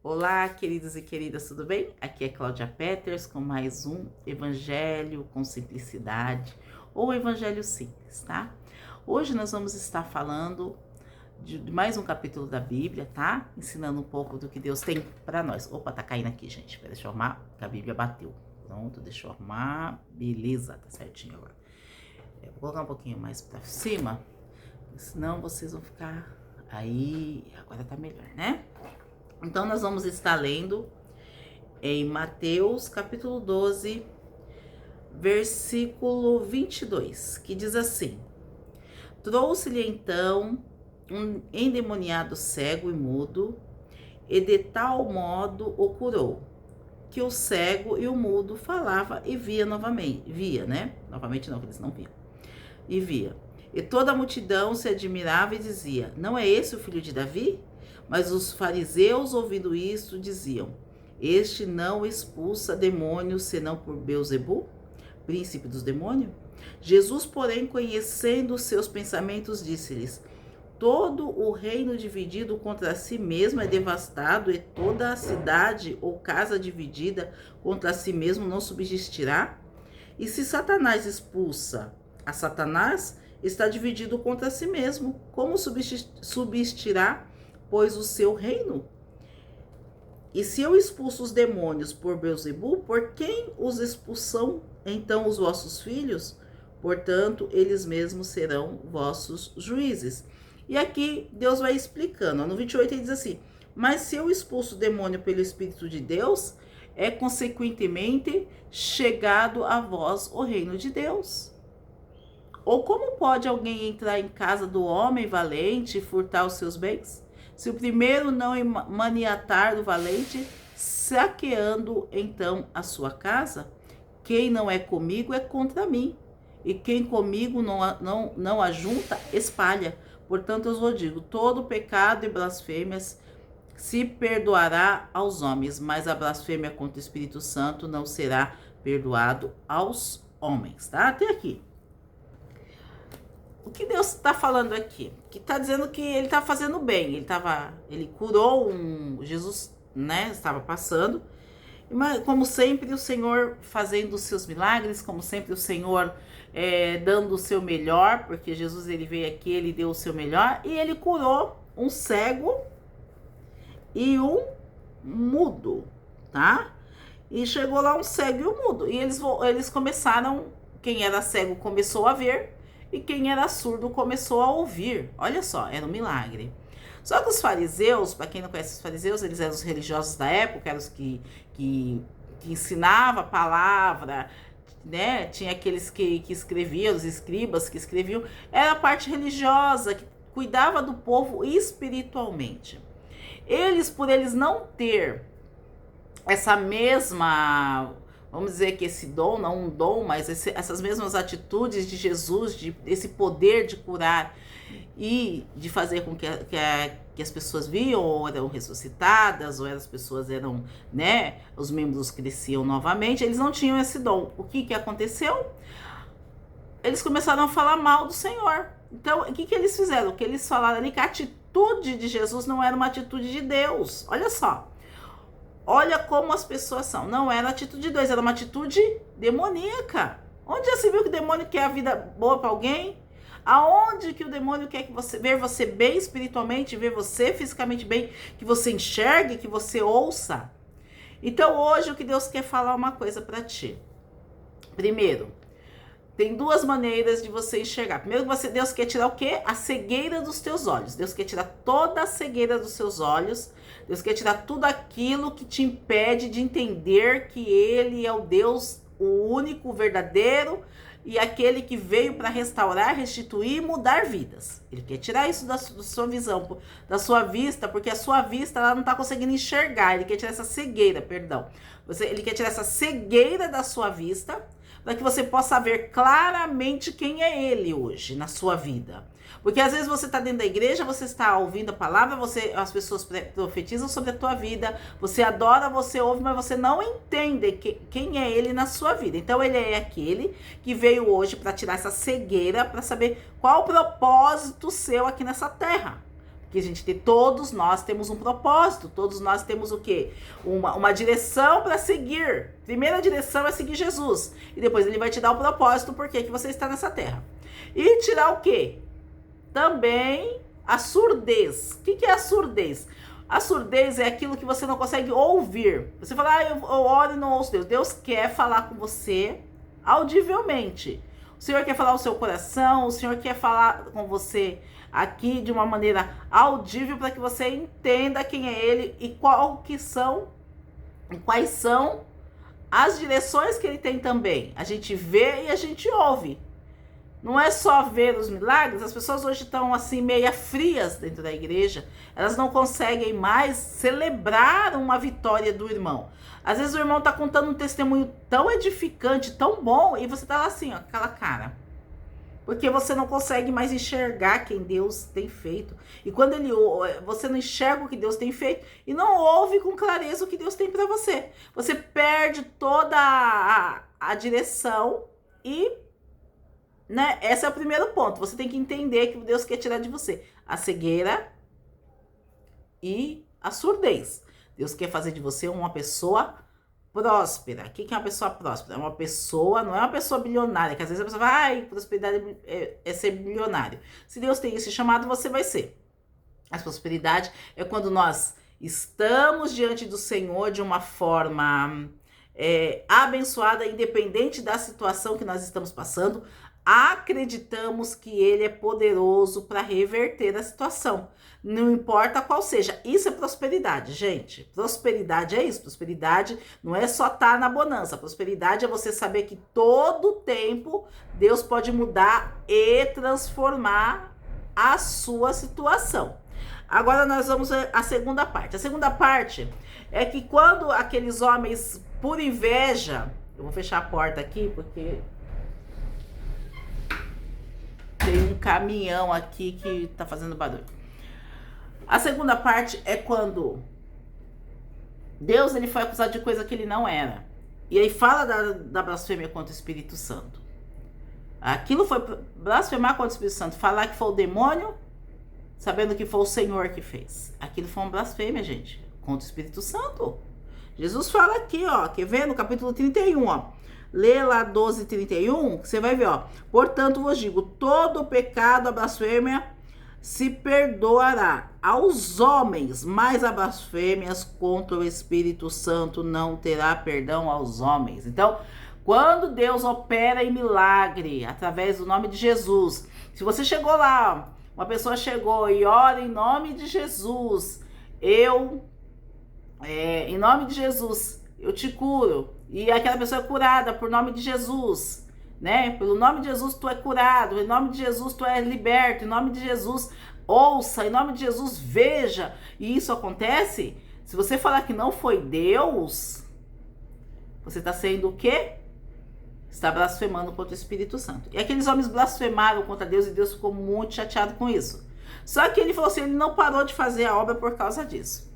Olá, queridos e queridas, tudo bem? Aqui é Cláudia Peters com mais um Evangelho com Simplicidade, ou Evangelho Simples, tá? Hoje nós vamos estar falando de mais um capítulo da Bíblia, tá? Ensinando um pouco do que Deus tem para nós. Opa, tá caindo aqui, gente. Deixa eu arrumar, que a Bíblia bateu. Pronto, deixa eu arrumar. Beleza, tá certinho agora. Vou colocar um pouquinho mais para cima, senão vocês vão ficar aí. Agora tá melhor, né? Então, nós vamos estar lendo em Mateus, capítulo 12, versículo 22, que diz assim: Trouxe-lhe então um endemoniado cego e mudo, e de tal modo o curou, que o cego e o mudo falava e via novamente. Via, né? Novamente não, que eles não viam. E via. E toda a multidão se admirava e dizia: Não é esse o filho de Davi? Mas os fariseus, ouvindo isto, diziam: Este não expulsa demônios, senão por Beelzebu, príncipe dos demônios? Jesus, porém, conhecendo os seus pensamentos, disse-lhes: Todo o reino dividido contra si mesmo é devastado, e toda a cidade ou casa dividida contra si mesmo não subsistirá? E se Satanás expulsa a Satanás, está dividido contra si mesmo. Como subsistirá, pois, o seu reino? E se eu expulso os demônios por Beelzebu, por quem os expulsam então os vossos filhos? Portanto, eles mesmos serão vossos juízes. E aqui Deus vai explicando. No 28 ele diz assim: Mas se eu expulso o demônio pelo Espírito de Deus, é consequentemente chegado a vós o reino de Deus. Ou como pode alguém entrar em casa do homem valente e furtar os seus bens? Se o primeiro não maniatar do valente, saqueando então a sua casa? Quem não é comigo é contra mim, e quem comigo não ajunta, espalha. Portanto, eu vos digo, todo pecado e blasfêmias se perdoará aos homens, mas a blasfêmia contra o Espírito Santo não será perdoado aos homens, tá? Até aqui. O que Deus está falando aqui? Que está dizendo que ele está fazendo bem. Ele curou Jesus, né? Estava passando. Mas, como sempre, o Senhor fazendo os seus milagres, como sempre, o Senhor dando o seu melhor, porque Jesus ele veio aqui, ele deu o seu melhor, e ele curou um cego e um mudo, tá? E chegou lá um cego e um mudo. E eles começaram, quem era cego começou a ver, e quem era surdo começou a ouvir. Olha só, era um milagre. Só que os fariseus, para quem não conhece os fariseus, eles eram os religiosos da época, eram os que ensinavam a palavra, né? Tinha aqueles que escreviam, os escribas que escreviam. Era a parte religiosa, que cuidava do povo espiritualmente. Por eles não ter essa mesma, vamos dizer que esse dom, não um dom, mas essas mesmas atitudes de Jesus, esse poder de curar e de fazer com que as pessoas viam, ou eram ressuscitadas, ou as pessoas eram, né, os membros cresciam novamente, eles não tinham esse dom. O que aconteceu? Eles começaram a falar mal do Senhor. Então, o que eles fizeram? O que eles falaram ali, que a atitude de Jesus não era uma atitude de Deus. Olha só. Olha como as pessoas são. Não era atitude de Deus, era uma atitude demoníaca. Onde já se viu que o demônio quer a vida boa para alguém? Aonde que o demônio quer que ver você bem espiritualmente, ver você fisicamente bem, que você enxergue, que você ouça? Então hoje o que Deus quer falar é uma coisa para ti. Primeiro, tem duas maneiras de você enxergar. Primeiro, Deus quer tirar o quê? A cegueira dos teus olhos. Deus quer tirar toda a cegueira dos seus olhos. Deus quer tirar tudo aquilo que te impede de entender que Ele é o Deus, o único, o verdadeiro, e aquele que veio para restaurar, restituir e mudar vidas. Ele quer tirar isso da sua visão, da sua vista, porque a sua vista ela não está conseguindo enxergar. Ele quer tirar essa cegueira, perdão. Ele quer tirar essa cegueira da sua vista, para que você possa ver claramente quem é Ele hoje na sua vida. Porque às vezes você está dentro da igreja, você está ouvindo a palavra, as pessoas profetizam sobre a tua vida, você adora, você ouve, mas você não entende quem é Ele na sua vida. Então Ele é aquele que veio hoje para tirar essa cegueira, para saber qual o propósito seu aqui nessa terra. Que a gente tem, todos nós temos um propósito, todos nós temos o quê? Uma direção para seguir. Primeira direção é seguir Jesus. E depois ele vai te dar o propósito por que você está nessa terra. E tirar o quê? Também a surdez. O que é a surdez? A surdez é aquilo que você não consegue ouvir. Você fala, eu oro e não ouço Deus. Deus quer falar com você audivelmente. O Senhor quer falar ao seu coração, o Senhor quer falar com você aqui de uma maneira audível para que você entenda quem é Ele e quais são as direções que Ele tem também. A gente vê e a gente ouve. Não é só ver os milagres, as pessoas hoje estão assim meia frias dentro da igreja, elas não conseguem mais celebrar uma vitória do irmão. Às vezes o irmão está contando um testemunho tão edificante, tão bom, e você está lá assim, ó, com aquela cara. Porque você não consegue mais enxergar quem Deus tem feito. E quando você não enxerga o que Deus tem feito e não ouve com clareza o que Deus tem para você. Você perde toda a direção e... né? Esse é o primeiro ponto. Você tem que entender que Deus quer tirar de você a cegueira e a surdez. Deus quer fazer de você uma pessoa próspera. O que é uma pessoa próspera? É uma pessoa, não é uma pessoa bilionária, que às vezes a pessoa fala, ai, prosperidade é ser bilionário. Se Deus tem esse chamado, você vai ser. A prosperidade é quando nós estamos diante do Senhor de uma forma abençoada, independente da situação que nós estamos passando, acreditamos que Ele é poderoso para reverter a situação, não importa qual seja. Isso é prosperidade, gente. Prosperidade é isso. Prosperidade não é só estar na bonança. Prosperidade é você saber que todo tempo Deus pode mudar e transformar a sua situação. Agora nós vamos à segunda parte. A segunda parte é que quando aqueles homens, por inveja, eu vou fechar a porta aqui porque tem um caminhão aqui que tá fazendo barulho. A segunda parte é quando Deus ele foi acusado de coisa que ele não era. E aí fala da blasfêmia contra o Espírito Santo. Aquilo foi blasfemar contra o Espírito Santo. Falar que foi o demônio, sabendo que foi o Senhor que fez. Aquilo foi uma blasfêmia, gente, contra o Espírito Santo. Jesus fala aqui, ó, quer ver? No capítulo 31, ó. Lê lá 12:31, que você vai ver, ó. Portanto, vos digo, todo pecado, a blasfêmia, se perdoará aos homens, mas a blasfêmias contra o Espírito Santo não terá perdão aos homens. Então, quando Deus opera em milagre, através do nome de Jesus, se você chegou lá, uma pessoa chegou e ora em nome de Jesus, em nome de Jesus, eu te curo, e aquela pessoa é curada por nome de Jesus, né? Pelo nome de Jesus tu é curado, em nome de Jesus tu é liberto, em nome de Jesus ouça, em nome de Jesus veja, e isso acontece. Se você falar que não foi Deus, você está sendo o quê? Está blasfemando contra o Espírito Santo. E aqueles homens blasfemaram contra Deus e Deus ficou muito chateado com isso. Só que ele falou assim, ele não parou de fazer a obra por causa disso.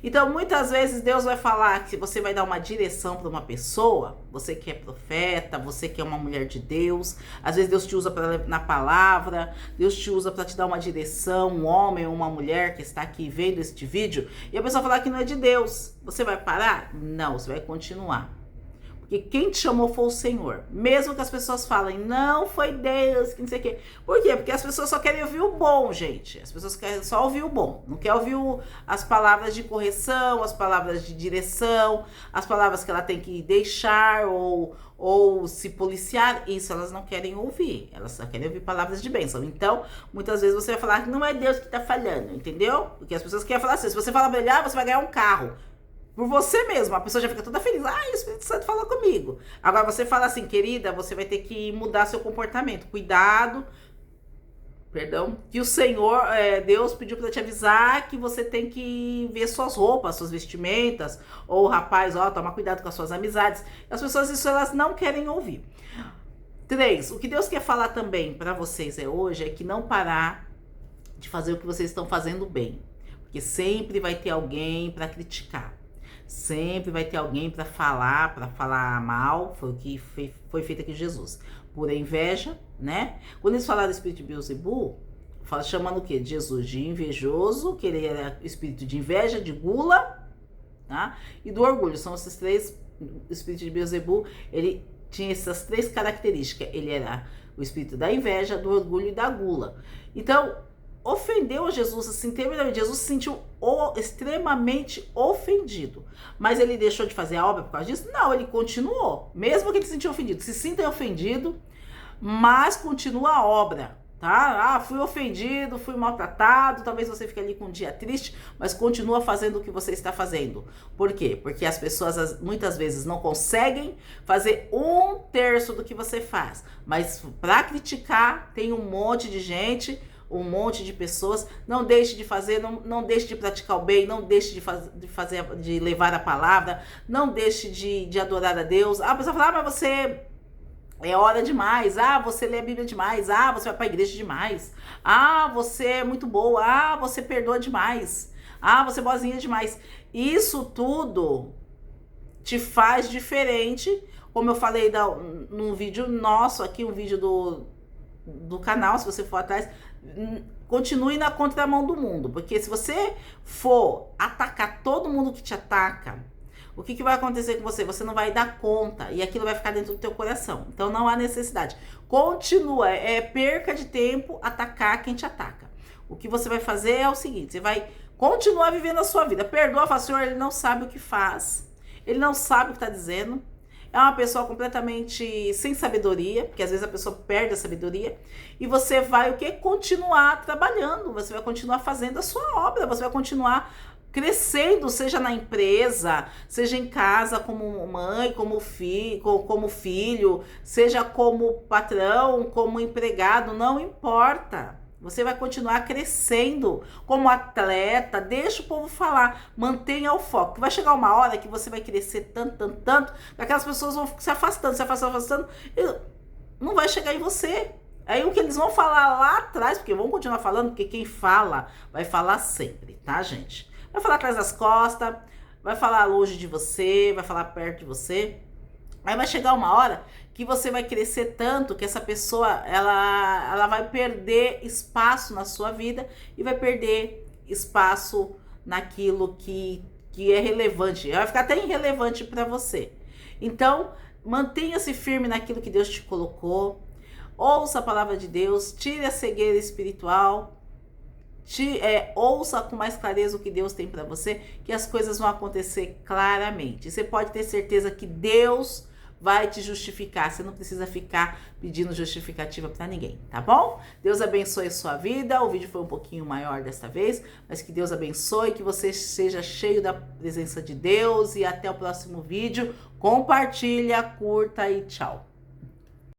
Então, muitas vezes Deus vai falar que você vai dar uma direção para uma pessoa, você que é profeta, você que é uma mulher de Deus, às vezes Deus te usa na palavra, Deus te usa para te dar uma direção, um homem ou uma mulher que está aqui vendo este vídeo, e a pessoa falar que não é de Deus. Você vai parar? Não, você vai continuar. Porque quem te chamou foi o Senhor. Mesmo que as pessoas falem, não foi Deus, que não sei o quê. Por quê? Porque as pessoas só querem ouvir o bom, gente. As pessoas querem só ouvir o bom. Não quer ouvir as palavras de correção, as palavras de direção, as palavras que ela tem que deixar ou se policiar. Isso elas não querem ouvir. Elas só querem ouvir palavras de bênção. Então, muitas vezes você vai falar que não é Deus que está falhando, entendeu? Porque as pessoas querem falar assim, se você falar melhor, você vai ganhar um carro. Por você mesmo, a pessoa já fica toda feliz. Ah, o Espírito Santo falou comigo. Agora você fala assim, querida, você vai ter que mudar seu comportamento. Cuidado, que o Senhor, Deus pediu para te avisar que você tem que ver suas roupas, suas vestimentas. Ou rapaz, ó, toma cuidado com as suas amizades. As pessoas, isso elas não querem ouvir. 3, o que Deus quer falar também para vocês hoje é que não parar de fazer o que vocês estão fazendo bem. Porque sempre vai ter alguém para criticar. Sempre vai ter alguém para falar mal. Foi o que foi feito aqui em Jesus. Por inveja, né? Quando eles falaram do espírito de Beelzebul, chamando o quê? Jesus de invejoso, que ele era o espírito de inveja, de gula, tá? E do orgulho. São esses três, o espírito de Beelzebul, ele tinha essas três características. Ele era o espírito da inveja, do orgulho e da gula. Então, ofendeu Jesus, assim, terrivelmente. Jesus se sentiu extremamente ofendido. Mas ele deixou de fazer a obra por causa disso? Não, ele continuou. Mesmo que ele se sentiu ofendido. Se sinta ofendido, mas continua a obra, tá? Ah, fui ofendido, fui maltratado, talvez você fique ali com um dia triste, mas continua fazendo o que você está fazendo. Por quê? Porque as pessoas muitas vezes não conseguem fazer 1/3 do que você faz. Mas para criticar, tem um monte de gente, um monte de pessoas. Não deixe de fazer, não deixe de praticar o bem, não deixe de levar a palavra, não deixe de adorar a Deus. A pessoa fala, mas você é hora demais, você lê a Bíblia demais, você vai para a igreja demais, você é muito boa, você perdoa demais, você é boazinha demais. Isso tudo te faz diferente, como eu falei num vídeo nosso aqui, um vídeo do canal, se você for atrás, continue na contramão do mundo, porque se você for atacar todo mundo que te ataca, o que vai acontecer com você? Você não vai dar conta e aquilo vai ficar dentro do teu coração. Então não há necessidade. Continua, perca de tempo atacar quem te ataca. O que você vai fazer é o seguinte, você vai continuar vivendo a sua vida. Perdoa, fala, Senhor, ele não sabe o que faz. Ele não sabe o que está dizendo. É uma pessoa completamente sem sabedoria, porque às vezes a pessoa perde a sabedoria. E você vai o quê? Continuar trabalhando, você vai continuar fazendo a sua obra, você vai continuar crescendo, seja na empresa, seja em casa como mãe, como filho, seja como patrão, como empregado, não importa. Você vai continuar crescendo como atleta, deixa o povo falar, mantenha o foco. Vai chegar uma hora que você vai crescer tanto, que aquelas pessoas vão se afastando, e não vai chegar em você. Aí o que eles vão falar lá atrás, porque vão continuar falando, porque quem fala, vai falar sempre, tá, gente? Vai falar atrás das costas, vai falar longe de você, vai falar perto de você. Aí vai chegar uma hora que você vai crescer tanto que essa pessoa, ela vai perder espaço na sua vida e vai perder espaço naquilo que é relevante. Vai ficar até irrelevante para você. Então, mantenha-se firme naquilo que Deus te colocou. Ouça a palavra de Deus, tire a cegueira espiritual. Ouça com mais clareza o que Deus tem para você, que as coisas vão acontecer claramente. Você pode ter certeza que Deus vai te justificar. Você não precisa ficar pedindo justificativa para ninguém, tá bom? Deus abençoe a sua vida. O vídeo foi um pouquinho maior desta vez, mas que Deus abençoe, que você seja cheio da presença de Deus. E até o próximo vídeo. Compartilha, curta e tchau.